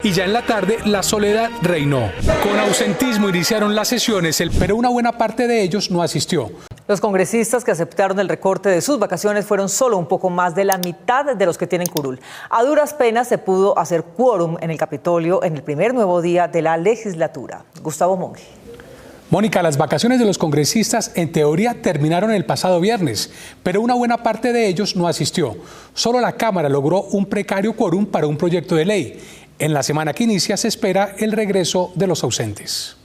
Y ya en la tarde la soledad reinó. Con ausentismo iniciaron las sesiones, pero una buena parte de ellos no asistió. Los congresistas que aceptaron el recorte de sus vacaciones fueron solo un poco más de la mitad de los que tienen curul. A duras penas se pudo hacer quórum en el Capitolio en el primer nuevo día de la legislatura. Gustavo Monge. Mónica, las vacaciones de los congresistas en teoría terminaron el pasado viernes, pero una buena parte de ellos no asistió. Solo la Cámara logró un precario quórum para un proyecto de ley. En la semana que inicia se espera el regreso de los ausentes.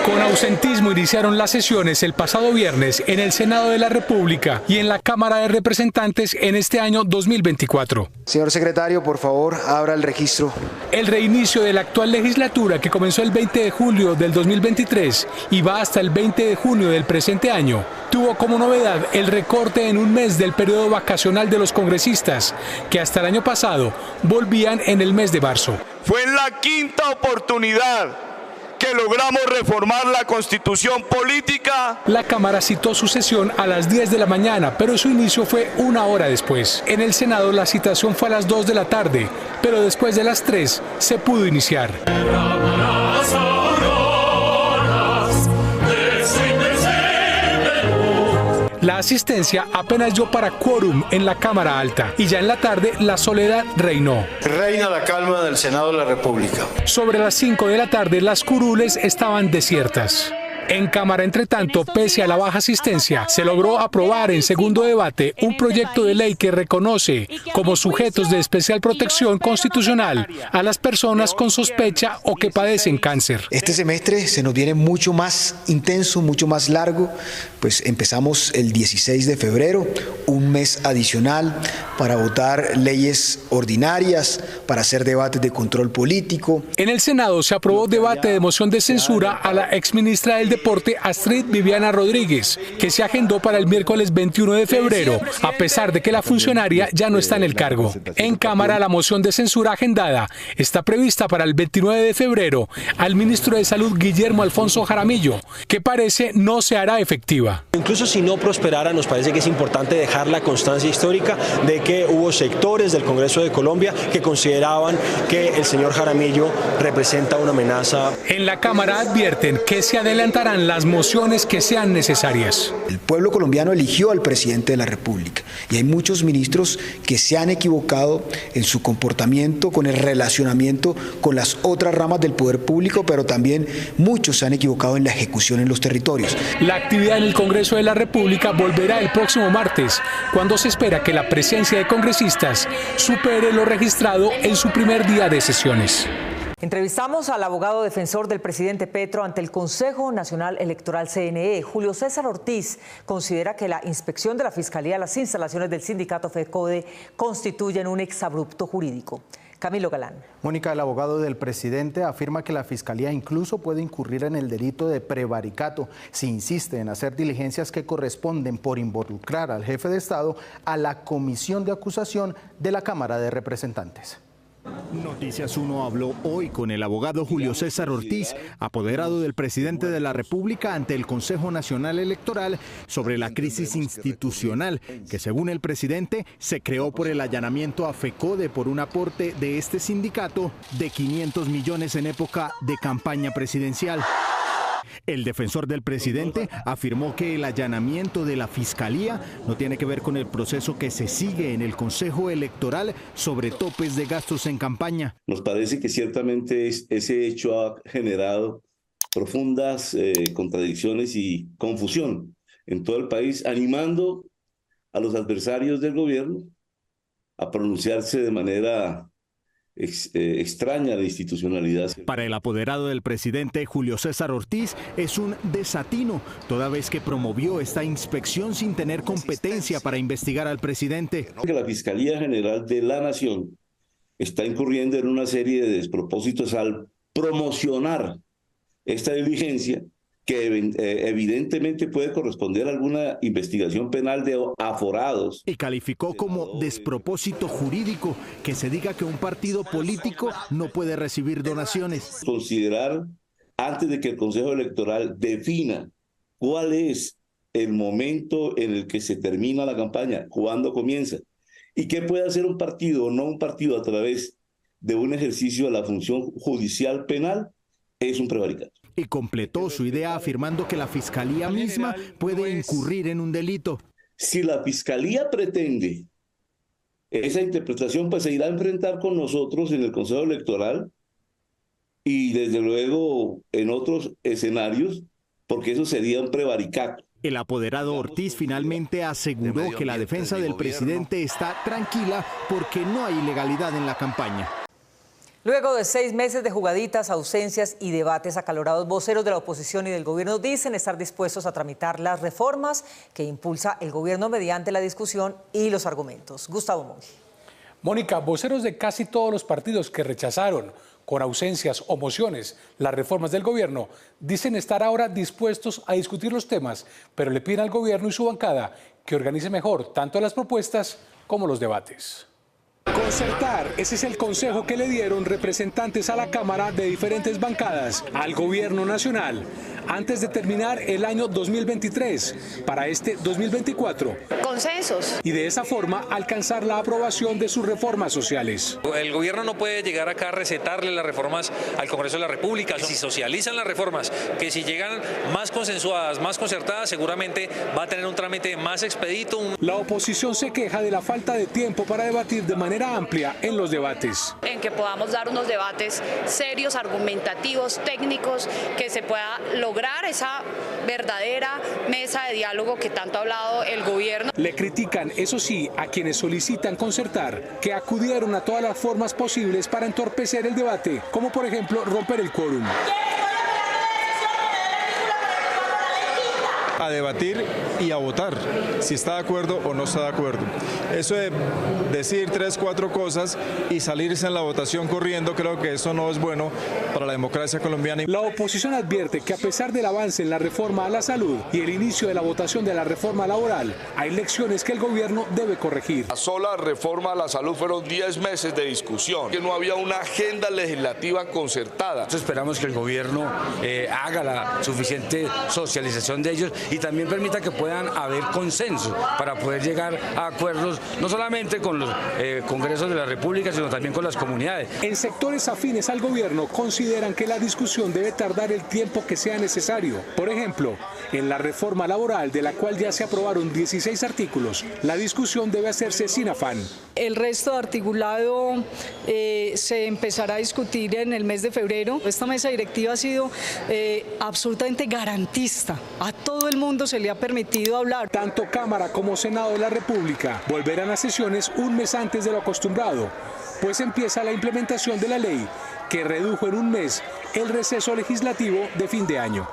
Con ausentismo iniciaron las sesiones el pasado viernes en el Senado de la República y en la Cámara de Representantes en este año 2024. Señor secretario, por favor, abra el registro. El reinicio de la actual legislatura, que comenzó el 20 de julio del 2023 y va hasta el 20 de junio del presente año, tuvo como novedad el recorte en un mes del periodo vacacional de los congresistas, que hasta el año pasado volvían en el mes de marzo. Fue en la quinta oportunidad que logramos reformar la Constitución política. La Cámara citó su sesión a las 10 de la mañana, pero su inicio fue una hora después. En el Senado la citación fue a las 2 de la tarde, pero después de las 3 se pudo iniciar. La asistencia apenas dio para quórum en la Cámara Alta y ya en la tarde la soledad reinó. Reina la calma del Senado de la República. Sobre las 5 de la tarde las curules estaban desiertas. En Cámara, entre tanto, pese a la baja asistencia, se logró aprobar en segundo debate un proyecto de ley que reconoce como sujetos de especial protección constitucional a las personas con sospecha o que padecen cáncer. Este semestre se nos viene mucho más intenso, mucho más largo, pues empezamos el 16 de febrero, un mes adicional para votar leyes ordinarias, para hacer debates de control político. En el Senado se aprobó debate de moción de censura a la exministra del Deporte Astrid Viviana Rodríguez, que se agendó para el miércoles 21 de febrero, a pesar de que la funcionaria ya no está en el cargo. En Cámara, la moción de censura agendada está prevista para el 29 de febrero al ministro de Salud Guillermo Alfonso Jaramillo, que parece no se hará efectiva. Incluso si no prosperara, nos parece que es importante dejar la constancia histórica de que hubo sectores del Congreso de Colombia que consideraban que el señor Jaramillo representa una amenaza. En la Cámara advierten que se adelantarán las mociones que sean necesarias. El pueblo colombiano eligió al presidente de la República y hay muchos ministros que se han equivocado en su comportamiento, con el relacionamiento con las otras ramas del poder público, pero también muchos se han equivocado en la ejecución en los territorios. La actividad en el Congreso de la República volverá el próximo martes, cuando se espera que la presencia de congresistas supere lo registrado en su primer día de sesiones. Entrevistamos al abogado defensor del presidente Petro ante el Consejo Nacional Electoral CNE. Julio César Ortiz considera que la inspección de la Fiscalía a las instalaciones del sindicato FECODE constituyen un exabrupto jurídico. Camilo Galán. Mónica, el abogado del presidente afirma que la Fiscalía incluso puede incurrir en el delito de prevaricato si insiste en hacer diligencias que corresponden por involucrar al jefe de Estado a la comisión de acusación de la Cámara de Representantes. Noticias 1 habló hoy con el abogado Julio César Ortiz, apoderado del presidente de la República ante el Consejo Nacional Electoral, sobre la crisis institucional que, según el presidente, se creó por el allanamiento a FECODE por un aporte de este sindicato de 500 millones en época de campaña presidencial. El defensor del presidente afirmó que el allanamiento de la Fiscalía no tiene que ver con el proceso que se sigue en el Consejo Electoral sobre topes de gastos en campaña. Nos parece que ciertamente ese hecho ha generado profundas contradicciones y confusión en todo el país, animando a los adversarios del gobierno a pronunciarse de manera extraña la institucionalidad. Para el apoderado del presidente Julio César Ortiz es un desatino, toda vez que promovió esta inspección sin tener competencia para investigar al presidente. Que la Fiscalía General de la Nación está incurriendo en una serie de despropósitos al promocionar esta diligencia que evidentemente puede corresponder a alguna investigación penal de aforados. Y calificó como despropósito jurídico que se diga que un partido político no puede recibir donaciones. Considerar, antes de que el Consejo Electoral defina cuál es el momento en el que se termina la campaña, cuándo comienza, y qué puede hacer un partido o no un partido a través de un ejercicio de la función judicial penal es un prevaricato. Y completó su idea afirmando que la Fiscalía misma puede incurrir en un delito. Si la Fiscalía pretende esa interpretación, pues se irá a enfrentar con nosotros en el Consejo Electoral y desde luego en otros escenarios, porque eso sería un prevaricato. El apoderado Ortiz finalmente aseguró que la defensa del presidente está tranquila porque no hay ilegalidad en la campaña. Luego de 6 meses de jugaditas, ausencias y debates acalorados, voceros de la oposición y del gobierno dicen estar dispuestos a tramitar las reformas que impulsa el gobierno mediante la discusión y los argumentos. Gustavo Monge. Mónica, voceros de casi todos los partidos que rechazaron con ausencias o mociones las reformas del gobierno dicen estar ahora dispuestos a discutir los temas, pero le piden al gobierno y su bancada que organice mejor tanto las propuestas como los debates. Concertar, ese es el consejo que le dieron representantes a la Cámara de diferentes bancadas al gobierno nacional antes de terminar el año 2023 para este 2024. Consensos. Y de esa forma alcanzar la aprobación de sus reformas sociales. El gobierno no puede llegar acá a recetarle las reformas al Congreso de la República. Si socializan las reformas, que si llegan más consensuadas, más concertadas, seguramente va a tener un trámite más expedito. La oposición se queja de la falta de tiempo para debatir de manera amplia en los debates. En que podamos dar unos debates serios, argumentativos, técnicos, que se pueda lograr esa verdadera mesa de diálogo que tanto ha hablado el gobierno. Le critican, eso sí, a quienes solicitan concertar, que acudieron a todas las formas posibles para entorpecer el debate, como por ejemplo romper el quórum. A debatir y a votar si está de acuerdo o no está de acuerdo. Eso de decir 3, 4 cosas y salirse en la votación corriendo, creo que eso no es bueno para la democracia colombiana. La oposición advierte que a pesar del avance en la reforma a la salud y el inicio de la votación de la reforma laboral, hay lecciones que el gobierno debe corregir. La sola reforma a la salud fueron 10 meses de discusión, que no había una agenda legislativa concertada. Entonces esperamos que el gobierno haga la suficiente socialización de ellos y también permita que puedan haber consenso para poder llegar a acuerdos no solamente con los congresos de la República, sino también con las comunidades. En sectores afines al gobierno consideran que la discusión debe tardar el tiempo que sea necesario. Por ejemplo, en la reforma laboral, de la cual ya se aprobaron 16 artículos, la discusión debe hacerse sin afán. El resto de articulado se empezará a discutir en el mes de febrero. Esta mesa directiva ha sido absolutamente garantista. A todo el mundo se le ha permitido hablar. Tanto Cámara como Senado de la República volverán a sesiones un mes antes de lo acostumbrado, pues empieza la implementación de la ley que redujo en un mes el receso legislativo de fin de año.